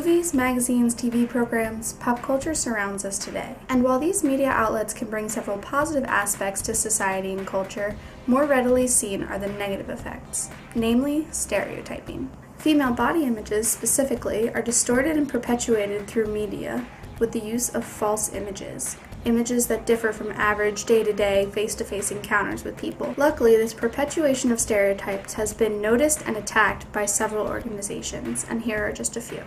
Movies, magazines, TV programs, pop culture surrounds us today. And while these media outlets can bring several positive aspects to society and culture, more readily seen are the negative effects, namely stereotyping. Female body images, specifically, are distorted and perpetuated through media with the use of false images that differ from average day-to-day, face-to-face encounters with people. Luckily, this perpetuation of stereotypes has been noticed and attacked by several organizations, and here are just a few.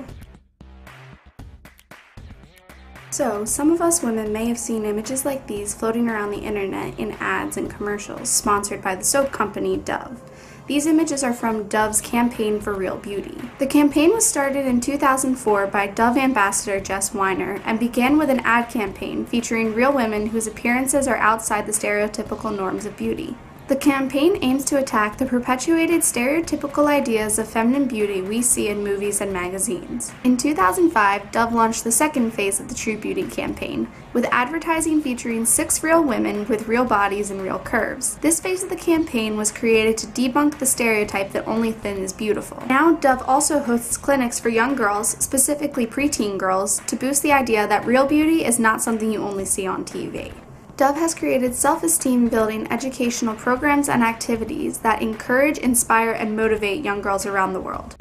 So, some of us women may have seen images like these floating around the internet in ads and commercials sponsored by the soap company Dove. These images are from Dove's campaign for real beauty. The campaign was started in 2004 by Dove ambassador Jess Weiner and began with an ad campaign featuring real women whose appearances are outside the stereotypical norms of beauty. The campaign aims to attack the perpetuated stereotypical ideas of feminine beauty we see in movies and magazines. In 2005, Dove launched the second phase of the True Beauty campaign, with advertising featuring 6 real women with real bodies and real curves. This phase of the campaign was created to debunk the stereotype that only thin is beautiful. Now, Dove also hosts clinics for young girls, specifically preteen girls, to boost the idea that real beauty is not something you only see on TV. Dove has created self-esteem building educational programs and activities that encourage, inspire, and motivate young girls around the world.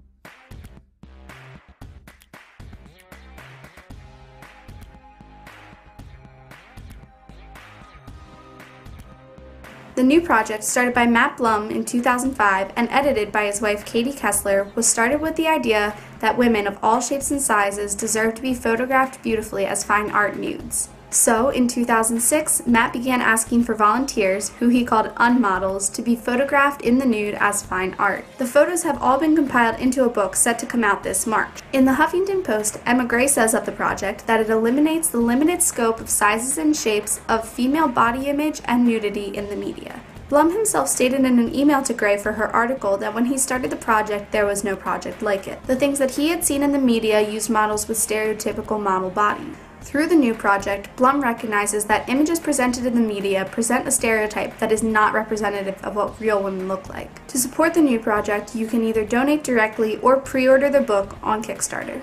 The new project, started by Matt Blum in 2005 and edited by his wife Katie Kessler, was started with the idea that women of all shapes and sizes deserve to be photographed beautifully as fine art nudes. So, in 2006, Matt began asking for volunteers, who he called unmodels, to be photographed in the nude as fine art. The photos have all been compiled into a book set to come out this March. In the Huffington Post, Emma Gray says of the project that it eliminates the limited scope of sizes and shapes of female body image and nudity in the media. Blum himself stated in an email to Gray for her article that when he started the project, there was no project like it. The things that he had seen in the media used models with stereotypical model bodies. Through the new project, Blum recognizes that images presented in the media present a stereotype that is not representative of what real women look like. To support the new project, you can either donate directly or pre-order the book on Kickstarter.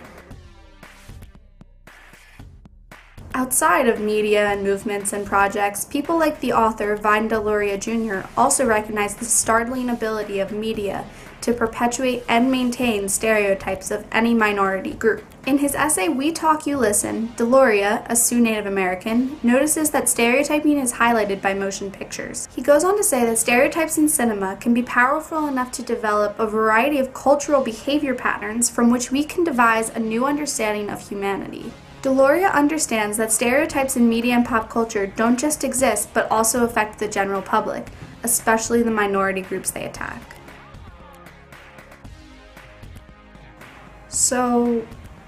Outside of media and movements and projects, people like the author Vine Deloria Jr. also recognize the startling ability of media to perpetuate and maintain stereotypes of any minority group. In his essay We Talk, You Listen, Deloria, a Sioux Native American, notices that stereotyping is highlighted by motion pictures. He goes on to say that stereotypes in cinema can be powerful enough to develop a variety of cultural behavior patterns from which we can devise a new understanding of humanity. Deloria understands that stereotypes in media and pop culture don't just exist, but also affect the general public, especially the minority groups they attack. So,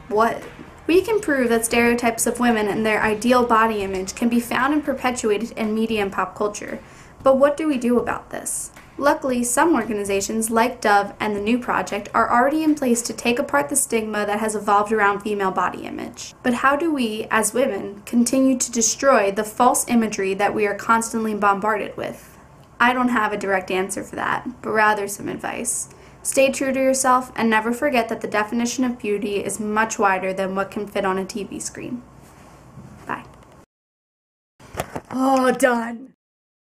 what? We can prove that stereotypes of women and their ideal body image can be found and perpetuated in media and pop culture. But what do we do about this? Luckily, some organizations like Dove and the new project are already in place to take apart the stigma that has evolved around female body image. But how do we, as women, continue to destroy the false imagery that we are constantly bombarded with? I don't have a direct answer for that, but rather some advice. Stay true to yourself and never forget that the definition of beauty is much wider than what can fit on a TV screen. Bye. Oh, done.